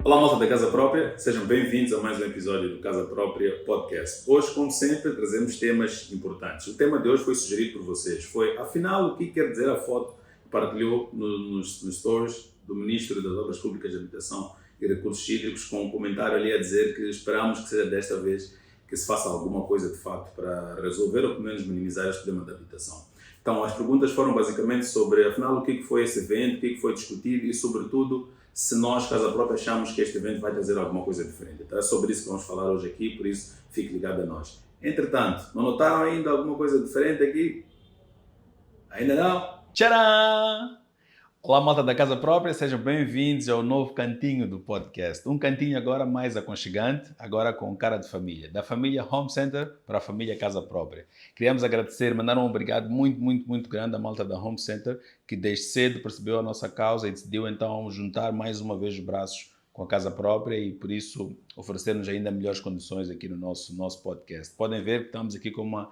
Olá, malta da Casa Própria, sejam bem-vindos a mais um episódio do Casa Própria Podcast. Hoje, como sempre, trazemos temas importantes. O tema de hoje foi sugerido por vocês. Foi, afinal, o que quer dizer a foto que partilhou nos stories do Ministro das Obras Públicas de Habitação e Recursos Hídricos, com um comentário ali a dizer que esperamos que seja desta vez que se faça alguma coisa de fato para resolver ou pelo menos minimizar este problema da habitação. Então, as perguntas foram basicamente sobre, afinal, o que foi esse evento, o que foi discutido e, sobretudo, se nós, Casa Própria, achamos que este evento vai trazer alguma coisa diferente. Então é sobre isso que vamos falar hoje aqui, por isso fique ligado a nós. Entretanto, não notaram ainda alguma coisa diferente aqui? Ainda não? Tcharam! Olá, malta da Casa Própria, sejam bem-vindos ao novo cantinho do podcast. Um cantinho agora mais aconchegante, agora com cara de família. Da família Home Center para a família Casa Própria. Queríamos agradecer, mandar um obrigado muito grande à malta da Home Center, que desde cedo percebeu a nossa causa e decidiu então juntar mais uma vez os braços com a Casa Própria e por isso oferecer-nos ainda melhores condições aqui no nosso podcast. Podem ver que estamos aqui com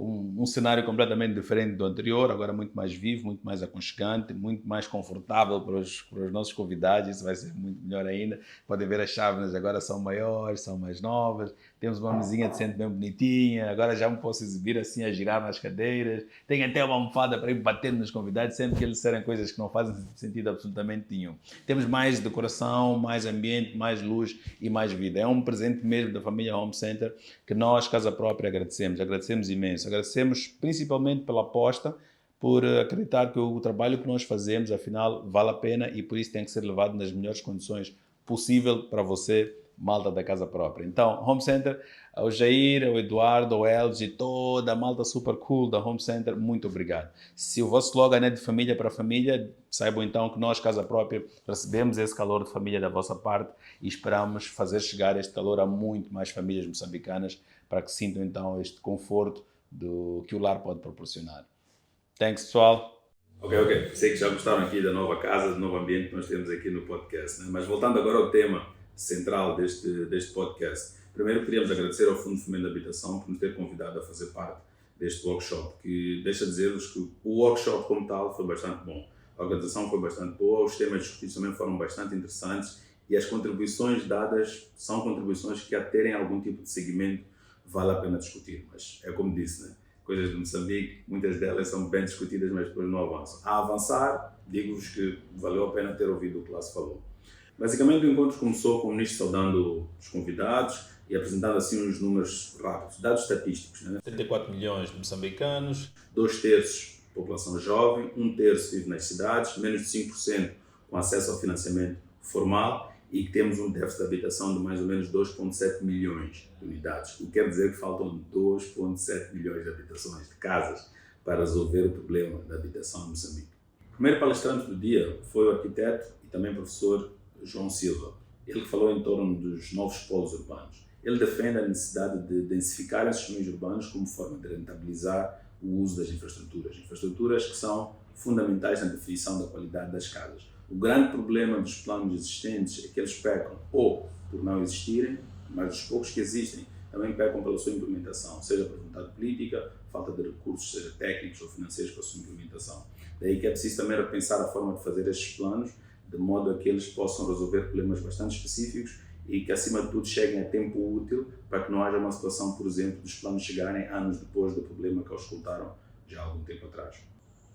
um cenário completamente diferente do anterior, agora muito mais vivo, muito mais aconchegante, muito mais confortável para os nossos convidados, isso vai ser muito melhor ainda. Podem ver as chávenas agora são maiores, são mais novas, temos uma mesinha de centro bem bonitinha, agora já me posso exibir assim a girar nas cadeiras, tem até uma almofada para ir bater nos convidados sempre que eles disserem coisas que não fazem sentido absolutamente nenhum. Temos mais decoração, mais ambiente, mais luz e mais vida. É um presente mesmo da família Home Center que nós, Casa Própria, agradecemos imenso. Agradecemos principalmente pela aposta, por acreditar que o trabalho que nós fazemos, afinal, vale a pena e por isso tem que ser levado nas melhores condições possível para você, malta da Casa Própria. Então, Home Center, ao Jair, ao Eduardo, ao Elvis e toda a malta super cool da Home Center, muito obrigado. Se o vosso slogan é de família para família, saibam então que nós, Casa Própria, recebemos esse calor de família da vossa parte e esperamos fazer chegar este calor a muito mais famílias moçambicanas para que sintam então este conforto que o lar pode proporcionar. Thanks, pessoal. Ok. Sei que já gostaram aqui da nova casa, do novo ambiente que nós temos aqui no podcast, né? Mas voltando agora ao tema central deste podcast. Primeiro, queríamos agradecer ao Fundo de Fomento da Habitação por nos ter convidado a fazer parte deste workshop, que deixa dizer-vos que o workshop como tal foi bastante bom. A organização foi bastante boa, os temas discutidos também foram bastante interessantes e as contribuições dadas são contribuições que, a terem algum tipo de segmento, vale a pena discutir. Mas é como disse, né? Coisas de Moçambique, muitas delas são bem discutidas, mas depois não avançam. A avançar, digo-vos que valeu a pena ter ouvido o que lá se falou. Basicamente, o encontro começou com o ministro saudando os convidados e apresentando assim uns números rápidos, dados estatísticos. Né? 74 milhões de moçambicanos. 2/3 população jovem, 1/3 vive nas cidades, menos de 5% com acesso ao financiamento formal e que temos um déficit de habitação de mais ou menos 2,7 milhões de unidades. O que quer dizer que faltam 2,7 milhões de habitações, de casas, para resolver o problema da habitação em Moçambique. O primeiro palestrante do dia foi o arquiteto e também professor João Silva. Ele falou em torno dos novos polos urbanos. Ele defende a necessidade de densificar esses meios urbanos como forma de rentabilizar o uso das infraestruturas que são fundamentais na definição da qualidade das casas. O grande problema dos planos existentes é que eles pecam ou por não existirem, mas os poucos que existem também pecam pela sua implementação, seja por vontade política, falta de recursos, seja técnicos ou financeiros para a sua implementação. Daí que é preciso também repensar a forma de fazer estes planos, de modo a que eles possam resolver problemas bastante específicos e que, acima de tudo, cheguem a tempo útil para que não haja uma situação, por exemplo, dos planos chegarem anos depois do problema que auscultaram já há algum tempo atrás.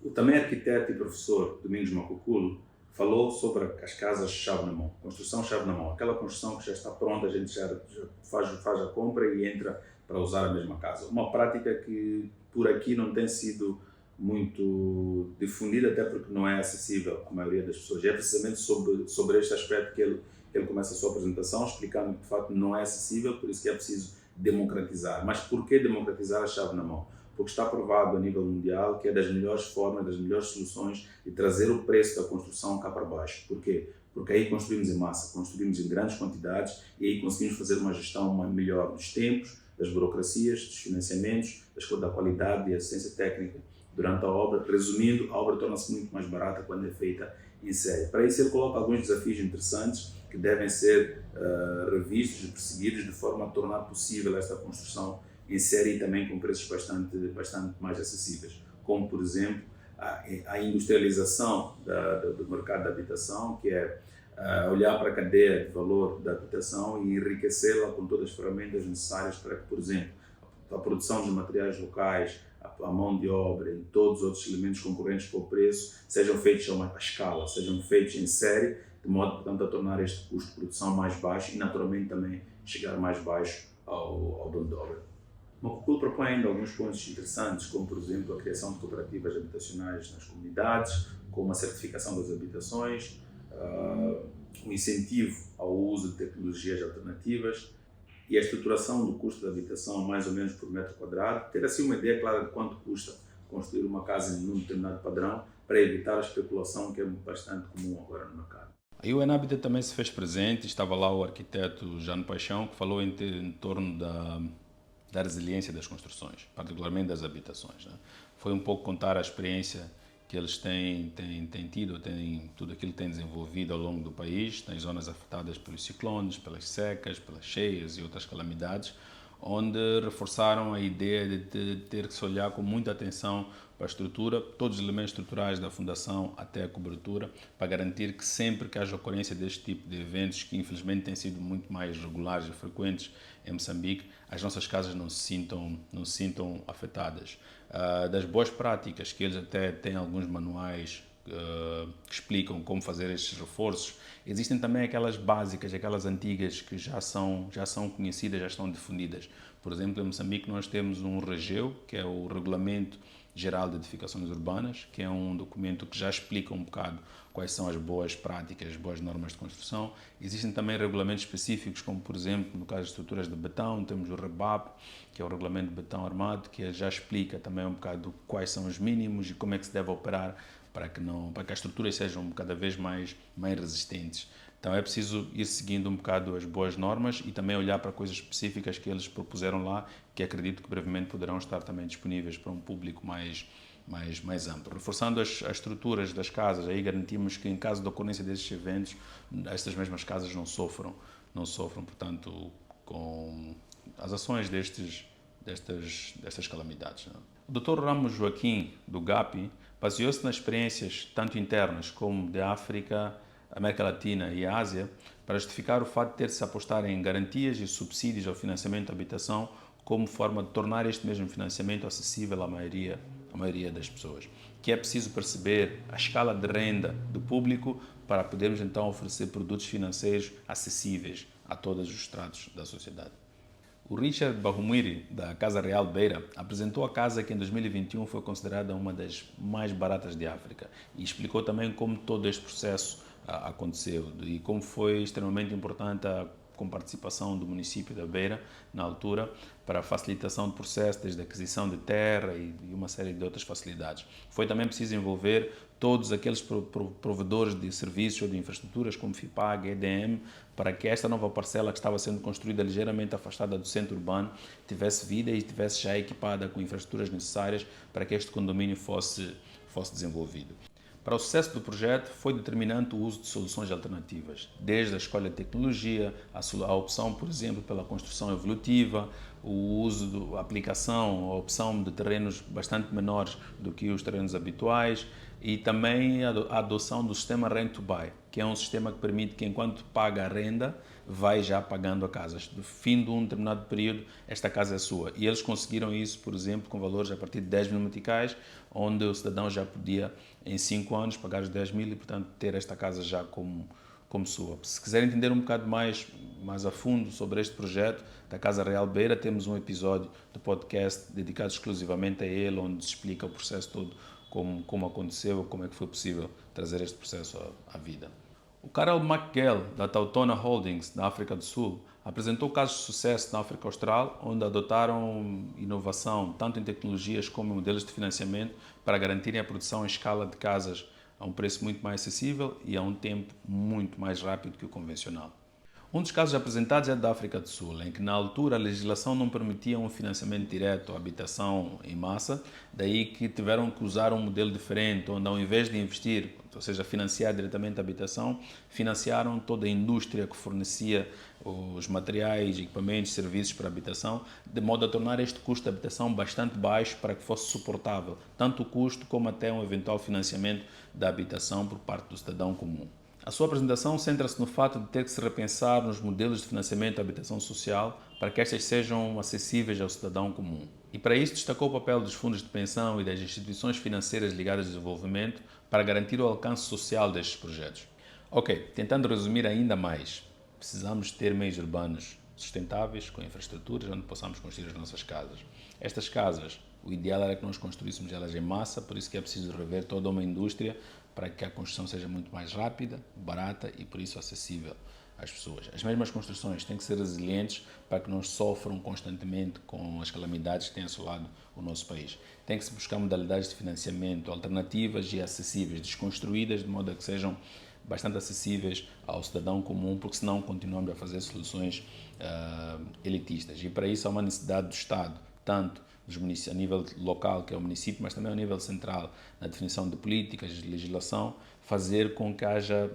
O também arquiteto e professor Domingos Macuculo falou sobre as casas chave na mão, construção chave na mão, aquela construção que já está pronta, a gente já faz a compra e entra para usar a mesma casa. Uma prática que por aqui não tem sido muito difundida, até porque não é acessível à maioria das pessoas. E é precisamente sobre este aspecto que ele começa a sua apresentação, explicando que de facto não é acessível, por isso que é preciso democratizar. Mas por que democratizar a chave na mão? Porque está provado a nível mundial que é das melhores formas, das melhores soluções de trazer o preço da construção cá para baixo. Por quê? Porque aí construímos em massa, construímos em grandes quantidades e aí conseguimos fazer uma gestão melhor dos tempos, das burocracias, dos financiamentos, da qualidade e assistência técnica durante a obra. Resumindo, a obra torna-se muito mais barata quando é feita em série. Para isso ele coloca alguns desafios interessantes que devem ser revistos e perseguidos de forma a tornar possível esta construção em série e também com preços bastante mais acessíveis, como por exemplo a industrialização do mercado da habitação, que é olhar para a cadeia de valor da habitação e enriquecê-la com todas as ferramentas necessárias para que, por exemplo, a produção dos materiais locais, a mão de obra e todos os outros elementos concorrentes para o preço sejam feitos a escala, sejam feitos em série, de modo, portanto, a tornar este custo de produção mais baixo e, naturalmente, também chegar mais baixo ao dono de obra. O Macucul propõe ainda alguns pontos interessantes, como, por exemplo, a criação de cooperativas habitacionais nas comunidades, com uma certificação das habitações, um incentivo ao uso de tecnologias alternativas e a estruturação do custo da habitação mais ou menos por metro quadrado, ter assim uma ideia clara de quanto custa construir uma casa em um determinado padrão para evitar a especulação que é bastante comum agora no mercado. A UN Habitat também se fez presente, estava lá o arquiteto Jano Paixão, que falou em torno da resiliência das construções, particularmente das habitações, né? Foi um pouco contar a experiência que eles têm tido, tudo aquilo que têm desenvolvido ao longo do país. Tem zonas afetadas pelos ciclones, pelas secas, pelas cheias e outras calamidades, onde reforçaram a ideia de ter que se olhar com muita atenção para a estrutura, todos os elementos estruturais da fundação até a cobertura, para garantir que sempre que haja ocorrência deste tipo de eventos, que infelizmente têm sido muito mais regulares e frequentes em Moçambique, as nossas casas não se sintam afetadas. Das boas práticas, que eles até têm alguns manuais que explicam como fazer estes reforços, existem também aquelas básicas, aquelas antigas que já são conhecidas, já estão difundidas. Por exemplo, em Moçambique nós temos um REGEU, que é o Regulamento Geral de Edificações Urbanas, que é um documento que já explica um bocado quais são as boas práticas, as boas normas de construção. Existem também regulamentos específicos, como por exemplo, no caso de estruturas de betão, temos o REBAP, que é o Regulamento de Betão Armado, que já explica também um bocado quais são os mínimos e como é que se deve operar para que as estruturas sejam cada vez mais resistentes. Então é preciso ir seguindo um bocado as boas normas e também olhar para coisas específicas que eles propuseram lá, que acredito que brevemente poderão estar também disponíveis para um público mais amplo. Reforçando as estruturas das casas, aí garantimos que em caso de ocorrência desses eventos, estas mesmas casas não sofram, portanto, com as ações destas calamidades. O Dr. Ramos Joaquim, do GAPI, baseou-se nas experiências tanto internas como de África, América Latina e Ásia para justificar o fato de ter-se apostado em garantias e subsídios ao financiamento da habitação como forma de tornar este mesmo financiamento acessível à maioria das pessoas. Que é preciso perceber a escala de renda do público para podermos então oferecer produtos financeiros acessíveis a todos os estratos da sociedade. O Richard Bahumiri, da Casa Real Beira, apresentou a casa que em 2021 foi considerada uma das mais baratas de África e explicou também como todo este processo aconteceu e como foi extremamente importante com participação do município da Beira, na altura, para a facilitação do processo, desde a aquisição de terra e uma série de outras facilidades. Foi também preciso envolver todos aqueles provedores de serviços ou de infraestruturas, como FIPAG, EDM, para que esta nova parcela que estava sendo construída ligeiramente afastada do centro urbano tivesse vida e estivesse já equipada com infraestruturas necessárias para que este condomínio fosse desenvolvido. Para o sucesso do projeto, foi determinante o uso de soluções alternativas, desde a escolha de tecnologia, a opção, por exemplo, pela construção evolutiva, o uso, a aplicação, a opção de terrenos bastante menores do que os terrenos habituais e também a adoção do sistema Rent to Buy, que é um sistema que permite que, enquanto paga a renda, vai já pagando a casa. No fim de um determinado período, esta casa é sua. E eles conseguiram isso, por exemplo, com valores a partir de 10 mil meticais, onde o cidadão já podia, em 5 anos, pagar os 10 mil e, portanto, ter esta casa já como sua. Se quiserem entender um bocado mais a fundo sobre este projeto da Casa Real Beira, temos um episódio do podcast dedicado exclusivamente a ele, onde se explica o processo todo, como aconteceu, como é que foi possível trazer este processo à vida. O Karel McGill, da Tautona Holdings, da África do Sul, apresentou casos de sucesso na África Austral, onde adotaram inovação tanto em tecnologias como em modelos de financiamento para garantirem a produção em escala de casas a um preço muito mais acessível e a um tempo muito mais rápido que o convencional. Um dos casos apresentados é da África do Sul, em que na altura a legislação não permitia um financiamento direto à habitação em massa, daí que tiveram que usar um modelo diferente, onde ao invés de investir, ou seja, financiar diretamente a habitação, financiaram toda a indústria que fornecia os materiais, equipamentos, serviços para a habitação, de modo a tornar este custo de habitação bastante baixo para que fosse suportável, tanto o custo como até um eventual financiamento da habitação por parte do cidadão comum. A sua apresentação centra-se no fato de ter que se repensar nos modelos de financiamento da habitação social para que estas sejam acessíveis ao cidadão comum. E para isso destacou o papel dos fundos de pensão e das instituições financeiras ligadas ao desenvolvimento para garantir o alcance social destes projetos. Ok, tentando resumir ainda mais, precisamos ter meios urbanos sustentáveis, com infraestruturas onde possamos construir as nossas casas. Estas casas, o ideal era que nós construíssemos elas em massa, por isso que é preciso rever toda uma indústria para que a construção seja muito mais rápida, barata e por isso acessível às pessoas. As mesmas construções têm que ser resilientes para que não sofram constantemente com as calamidades que têm assolado o nosso país. Tem que se buscar modalidades de financiamento alternativas e acessíveis, desconstruídas de modo a que sejam bastante acessíveis ao cidadão comum, porque senão continuamos a fazer soluções elitistas. E para isso há uma necessidade do Estado, tanto a nível local, que é o município, mas também ao nível central, na definição de políticas, de legislação, fazer com que haja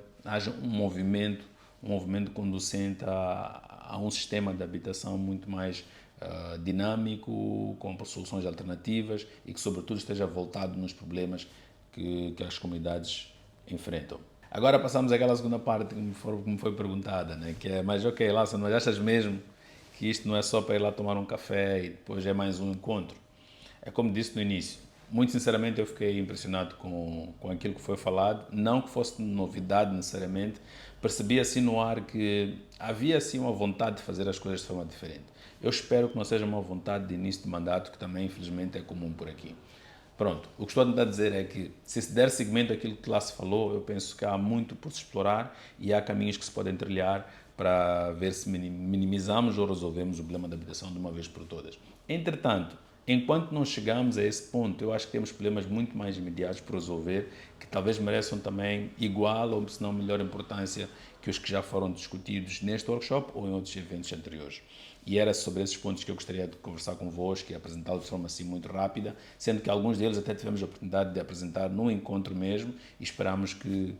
um movimento conducente a um sistema de habitação muito mais dinâmico, com soluções alternativas e que, sobretudo, esteja voltado nos problemas que as comunidades enfrentam. Agora passamos àquela segunda parte que me foi perguntada, né? Que é, mas ok, Lázaro, mas achas mesmo que isto não é só para ir lá tomar um café e depois é mais um encontro? É como disse no início, muito sinceramente eu fiquei impressionado com aquilo que foi falado, não que fosse novidade necessariamente, percebi assim no ar que havia assim uma vontade de fazer as coisas de forma diferente. Eu espero que não seja uma vontade de início de mandato, que também infelizmente é comum por aqui. Pronto, o que estou a tentar dizer é que se der seguimento àquilo que lá se falou, eu penso que há muito por se explorar e há caminhos que se podem trilhar para ver se minimizamos ou resolvemos o problema da habitação de uma vez por todas. Entretanto, enquanto não chegamos a esse ponto, eu acho que temos problemas muito mais imediatos por resolver, que talvez mereçam também igual ou se não melhor importância que os que já foram discutidos neste workshop ou em outros eventos anteriores. E era sobre esses pontos que eu gostaria de conversar convosco e apresentá-los de forma assim muito rápida, sendo que alguns deles até tivemos a oportunidade de apresentar num encontro mesmo e esperamos que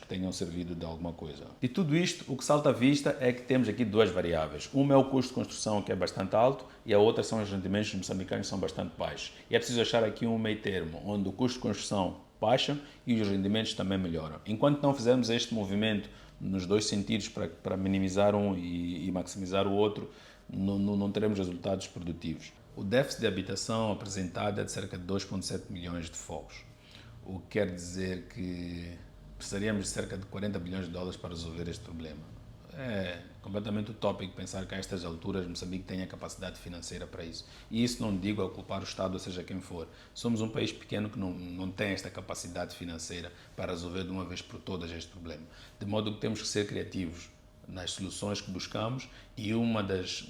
tenham servido de alguma coisa. De tudo isto, o que salta à vista é que temos aqui duas variáveis. Uma é o custo de construção, que é bastante alto, e a outra são os rendimentos moçambicanos, que são bastante baixos. E é preciso achar aqui um meio termo, onde o custo de construção baixa e os rendimentos também melhoram. Enquanto não fizermos este movimento nos dois sentidos para minimizar um e maximizar o outro, não teremos resultados produtivos. O déficit de habitação apresentado é de cerca de 2,7 milhões de fogos, o que quer dizer que precisaríamos de cerca de 40 bilhões de dólares para resolver este problema. É completamente utópico pensar que a estas alturas Moçambique tenha capacidade financeira para isso. E isso não digo a culpar o Estado, ou seja quem for. Somos um país pequeno que não tem esta capacidade financeira para resolver de uma vez por todas este problema. De modo que temos que ser criativos nas soluções que buscamos e uma das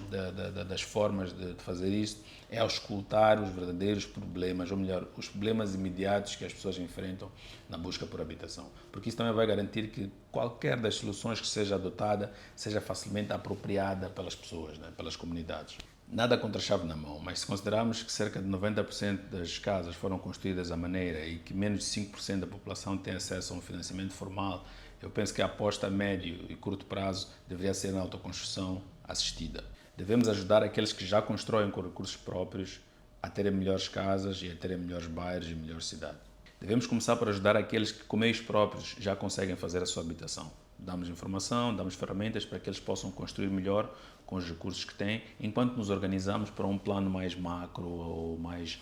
formas de fazer isso é auscultar os verdadeiros problemas, ou melhor, os problemas imediatos que as pessoas enfrentam na busca por habitação. Porque isso também vai garantir que qualquer das soluções que seja adotada seja facilmente apropriada pelas pessoas, né, pelas comunidades. Nada contra a chave na mão, mas se considerarmos que cerca de 90% das casas foram construídas à maneira e que menos de 5% da população tem acesso a um financiamento formal, eu penso que a aposta a médio e curto prazo deveria ser na autoconstrução assistida. Devemos ajudar aqueles que já constroem com recursos próprios a terem melhores casas e a terem melhores bairros e melhor cidade. Devemos começar por ajudar aqueles que com meios próprios já conseguem fazer a sua habitação. Damos informação, damos ferramentas para que eles possam construir melhor com os recursos que têm, enquanto nos organizamos para um plano mais macro ou mais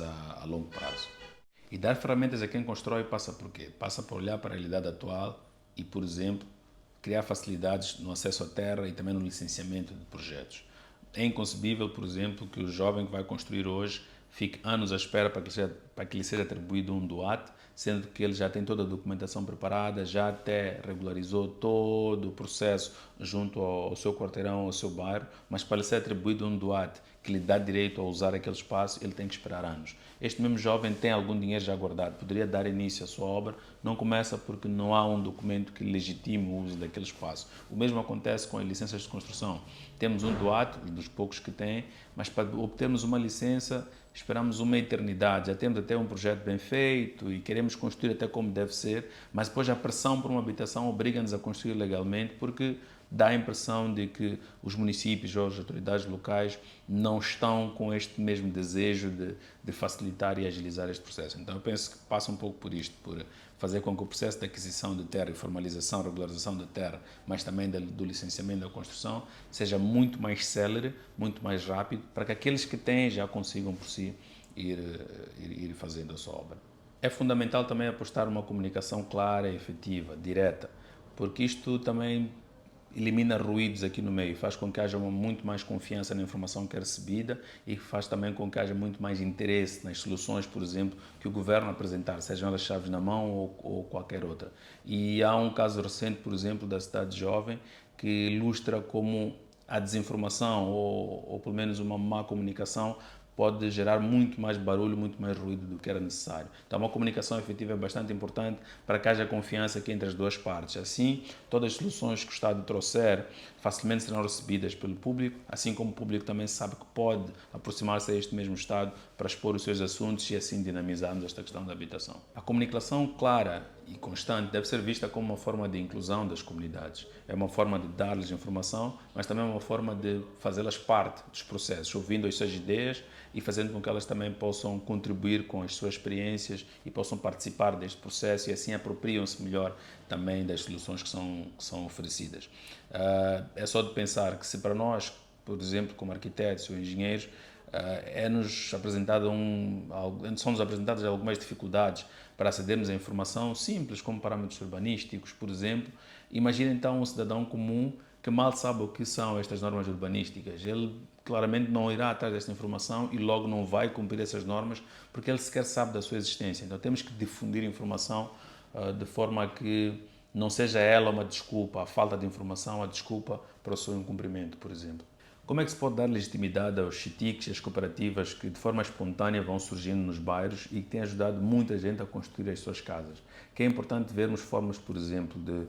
a longo prazo. E dar ferramentas a quem constrói passa por quê? Passa por olhar para a realidade atual e, por exemplo, criar facilidades no acesso à terra e também no licenciamento de projetos. É inconcebível, por exemplo, que o jovem que vai construir hoje fique anos à espera para que lhe seja atribuído um DOAT, sendo que ele já tem toda a documentação preparada, já até regularizou todo o processo junto ao seu quarteirão, ao seu bairro, mas para lhe ser atribuído um DOAT que lhe dá direito a usar aquele espaço, ele tem que esperar anos. Este mesmo jovem tem algum dinheiro já guardado, poderia dar início à sua obra, não começa porque não há um documento que legitime o uso daquele espaço. O mesmo acontece com as licenças de construção. Temos um DOAT, dos poucos que tem, mas para obtermos uma licença esperamos uma eternidade, já temos até um projeto bem feito e queremos construir até como deve ser, mas depois a pressão por uma habitação obriga-nos a construir legalmente porque dá a impressão de que os municípios ou as autoridades locais não estão com este mesmo desejo de facilitar e agilizar este processo. Então eu penso que passa um pouco por isto, por fazer com que o processo de aquisição de terra e formalização, regularização da terra, mas também do licenciamento da construção, seja muito mais célere, muito mais rápido, para que aqueles que têm já consigam por si ir fazendo a sua obra. É fundamental também apostar numa comunicação clara, efetiva, direta, porque isto também elimina ruídos aqui no meio, faz com que haja muito mais confiança na informação que é recebida e faz também com que haja muito mais interesse nas soluções, por exemplo, que o governo apresentar, sejam elas chaves na mão ou qualquer outra. E há um caso recente, por exemplo, da Cidade Jovem, que ilustra como a desinformação ou pelo menos uma má comunicação pode gerar muito mais barulho, muito mais ruído do que era necessário. Então, uma comunicação efetiva é bastante importante para que haja confiança aqui entre as duas partes. Assim, todas as soluções que o Estado trouxer facilmente serão recebidas pelo público, assim como o público também sabe que pode aproximar-se a este mesmo Estado para expor os seus assuntos e assim dinamizarmos esta questão da habitação. A comunicação clara e constante deve ser vista como uma forma de inclusão das comunidades. É uma forma de dar-lhes informação, mas também é uma forma de fazê-las parte dos processos, ouvindo as suas ideias e fazendo com que elas também possam contribuir com as suas experiências e possam participar deste processo e assim apropriam-se melhor também das soluções que são oferecidas. É só de pensar que se para nós, por exemplo, como arquitetos ou engenheiros, são-nos apresentadas algumas dificuldades para acedermos a informação simples, como parâmetros urbanísticos, por exemplo. Imagina então um cidadão comum que mal sabe o que são estas normas urbanísticas. Ele claramente não irá atrás desta informação e logo não vai cumprir essas normas porque ele sequer sabe da sua existência. Então temos que difundir informação de forma a que não seja ela uma desculpa, a falta de informação, a desculpa para o seu incumprimento, por exemplo. Como é que se pode dar legitimidade aos chitiques e às cooperativas que de forma espontânea vão surgindo nos bairros e que têm ajudado muita gente a construir as suas casas? Que é importante vermos formas, por exemplo, de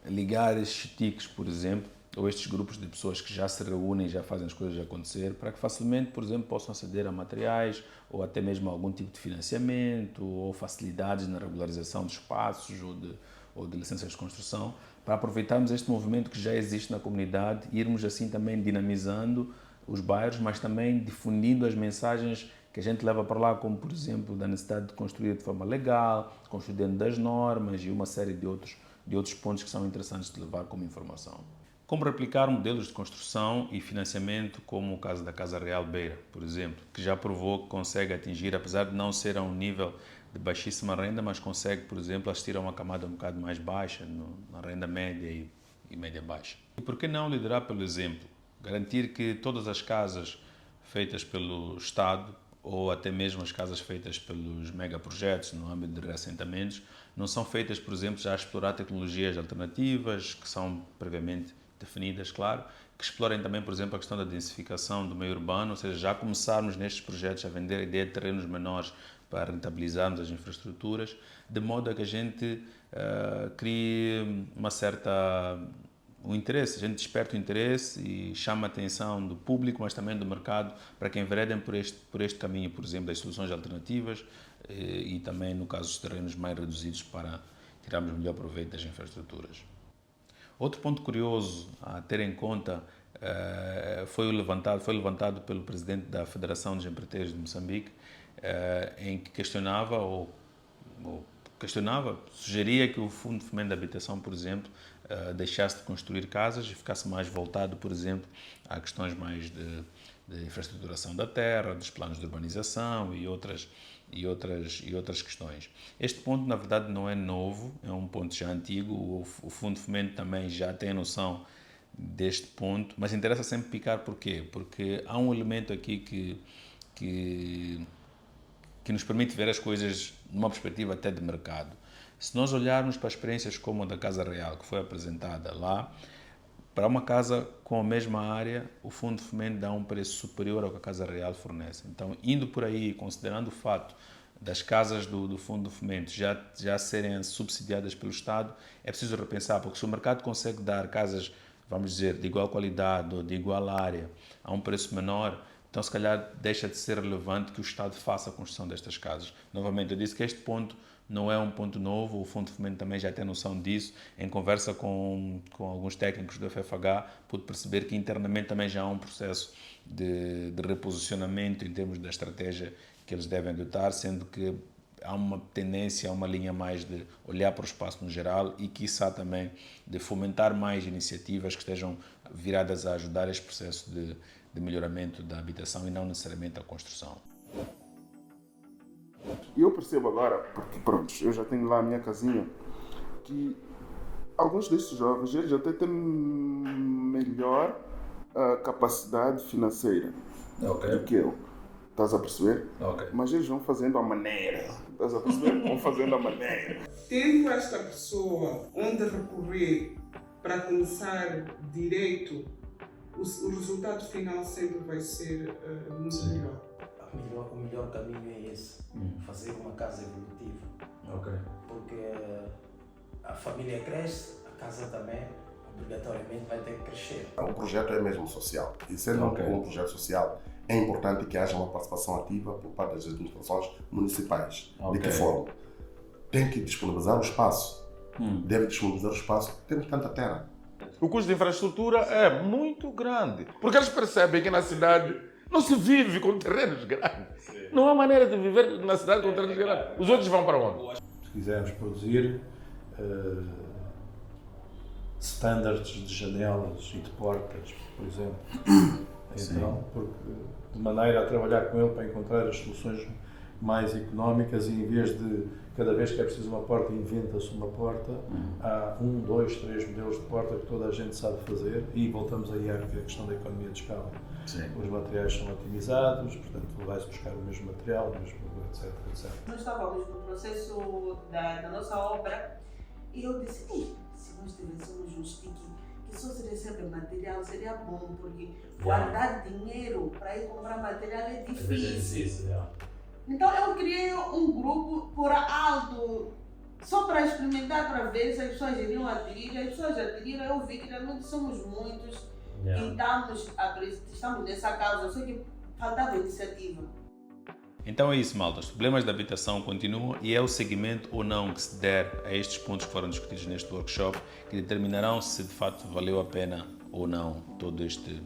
ligar esses chitiques, por exemplo, ou estes grupos de pessoas que já se reúnem e já fazem as coisas acontecer, para que facilmente, por exemplo, possam aceder a materiais ou até mesmo a algum tipo de financiamento ou facilidades na regularização de espaços ou de licenças de construção, para aproveitarmos este movimento que já existe na comunidade e irmos assim também dinamizando os bairros, mas também difundindo as mensagens que a gente leva para lá, como por exemplo da necessidade de construir de forma legal, construir dentro das normas e uma série de outros pontos que são interessantes de levar como informação. Como replicar modelos de construção e financiamento, como o caso da Casa Real Beira, por exemplo, que já provou que consegue atingir, apesar de não ser a um nível de baixíssima renda, mas consegue, por exemplo, assistir a uma camada um bocado mais baixa, na renda média e média-baixa. E por que não liderar pelo exemplo? Garantir que todas as casas feitas pelo Estado, ou até mesmo as casas feitas pelos megaprojetos no âmbito de reassentamentos, não são feitas, por exemplo, já a explorar tecnologias alternativas, que são previamente definidas, claro, que explorem também, por exemplo, a questão da densificação do meio urbano, ou seja, já começarmos nestes projetos a vender a ideia de terrenos menores para rentabilizarmos as infraestruturas, de modo a que a gente crie um interesse, a gente desperta o interesse e chama a atenção do público, mas também do mercado, para que enveredem por este caminho, por exemplo, das soluções alternativas e também, no caso, dos terrenos mais reduzidos para tirarmos melhor proveito das infraestruturas. Outro ponto curioso a ter em conta foi levantado pelo presidente da Federação dos Empreiteiros de Moçambique, em que sugeria que o Fundo de Fomento da Habitação, por exemplo, deixasse de construir casas e ficasse mais voltado, por exemplo, a questões mais de infraestruturação da terra, dos planos de urbanização e outras questões. Este ponto, na verdade, não é novo, é um ponto já antigo. O Fundo de Fomento também já tem noção deste ponto, mas interessa sempre picar porquê? Porque há um elemento aqui que nos permite ver as coisas numa perspectiva até de mercado. Se nós olharmos para experiências como a da Casa Real, que foi apresentada lá, para uma casa com a mesma área, o Fundo de Fomento dá um preço superior ao que a Casa Real fornece. Então, indo por aí, considerando o fato das casas do Fundo de Fomento já serem subsidiadas pelo Estado, é preciso repensar, porque se o mercado consegue dar casas, vamos dizer, de igual qualidade ou de igual área a um preço menor, então se calhar deixa de ser relevante que o Estado faça a construção destas casas. Novamente, eu disse que este ponto não é um ponto novo, o Fundo de Fomento também já tem noção disso. Em conversa com alguns técnicos do FFH, pude perceber que internamente também já há um processo de reposicionamento em termos da estratégia que eles devem adotar, sendo que há uma tendência, há uma linha mais de olhar para o espaço no geral e, quiçá, também de fomentar mais iniciativas que estejam viradas a ajudar este processo de melhoramento da habitação e não necessariamente a construção. E eu percebo agora, porque pronto, eu já tenho lá a minha casinha, que alguns destes jovens, eles até têm melhor capacidade financeira do que eu. Estás a perceber? Okay. Mas eles vão fazendo a maneira. Estás a perceber? Vão fazendo a maneira. Tendo esta pessoa onde recorrer para começar direito, o resultado final sempre vai ser muito melhor. O melhor caminho é esse, fazer uma casa evolutiva. Okay. Porque a família cresce, a casa também obrigatoriamente vai ter que crescer. O projeto é mesmo social. E sendo um projeto social, é importante que haja uma participação ativa por parte das administrações municipais. De que forma? Tem que disponibilizar o espaço. Deve disponibilizar o espaço. Temos tanta terra. O custo de infraestrutura é muito grande. Porque eles percebem que na cidade não se vive com terrenos grandes. Sim. Não há maneira de viver na cidade com terrenos grandes. Os outros vão para onde? Se quisermos produzir standards de janelas e de portas, por exemplo, então, porque de maneira a trabalhar com ele para encontrar as soluções mais económicas e em vez de cada vez que é preciso uma porta inventa-se uma porta, há 1, 2, 3 modelos de porta que toda a gente sabe fazer e voltamos aí à questão da economia de escala. Sim. Os materiais são otimizados, portanto vai-se buscar o mesmo material, etc. Nós estávamos no processo da nossa obra e eu disse, se nós tivéssemos um stick que só se recebe material, seria bom, porque guardar dinheiro para ir comprar material é difícil. Então eu criei um grupo por alto, só para experimentar, para ver se as pessoas iriam aderir. As pessoas aderiram, eu vi que realmente somos muitos e estamos nessa causa, só que faltava iniciativa. Então é isso, malta. Os problemas da habitação continuam e é o seguimento ou não que se der a estes pontos que foram discutidos neste workshop que determinarão se de facto valeu a pena ou não todo este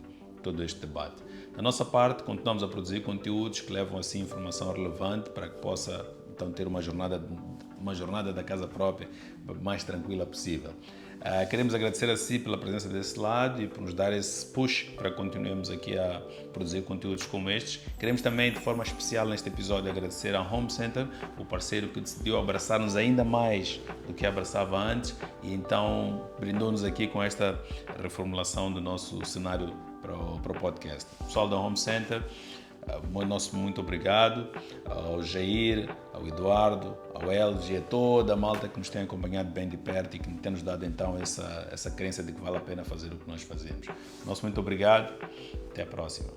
debate. Da nossa parte, continuamos a produzir conteúdos que levam assim informação relevante para que possa então ter uma jornada da casa própria mais tranquila possível. Queremos agradecer a si pela presença desse lado e por nos dar esse push para continuarmos aqui a produzir conteúdos como estes. Queremos também, de forma especial neste episódio, agradecer ao Home Center, o parceiro que decidiu abraçar-nos ainda mais do que abraçava antes e então brindou-nos aqui com esta reformulação do nosso cenário para o podcast. Pessoal da Home Center, nosso muito obrigado ao Jair, ao Eduardo, ao Elge e a toda a malta que nos tem acompanhado bem de perto e que tem nos dado então essa crença de que vale a pena fazer o que nós fazemos. Nosso muito obrigado, até a próxima.